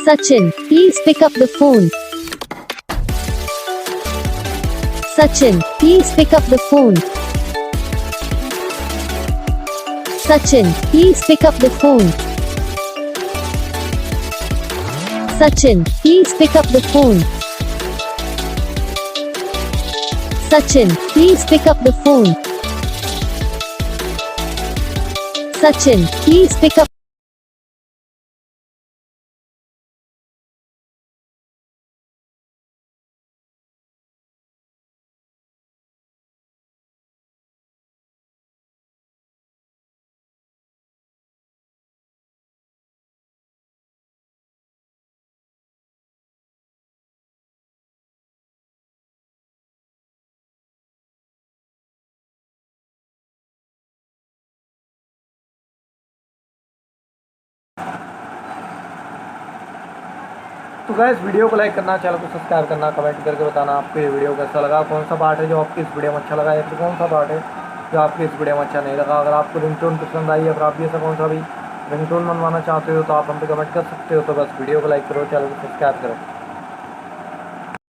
Sachin, please pick up the phone. Sachin, please pick up the phone. Sachin, please pick up the phone. Sachin, please pick up the phone. Sachin, please pick up the phone. Sachin, please pick up. तो guys video को like करना, channel को subscribe करना, comment करके बताना आपको ये video कैसा लगा, कौन सा पार्ट है जो आपकी इस वीडियो में अच्छा लगा या फिर कौन सा पार्ट है जो आपकी इस वीडियो में अच्छा नहीं लगा। अगर आपको रिंगटोन पसंद आई या फिर आप भी ऐसा कौन सा भी रिंगटोन बनवाना चाहते हो तो आप हम पे कमेंट कर सकते हो। तो बस वीडियो को लाइक करो, चैनल को सब्सक्राइब करो।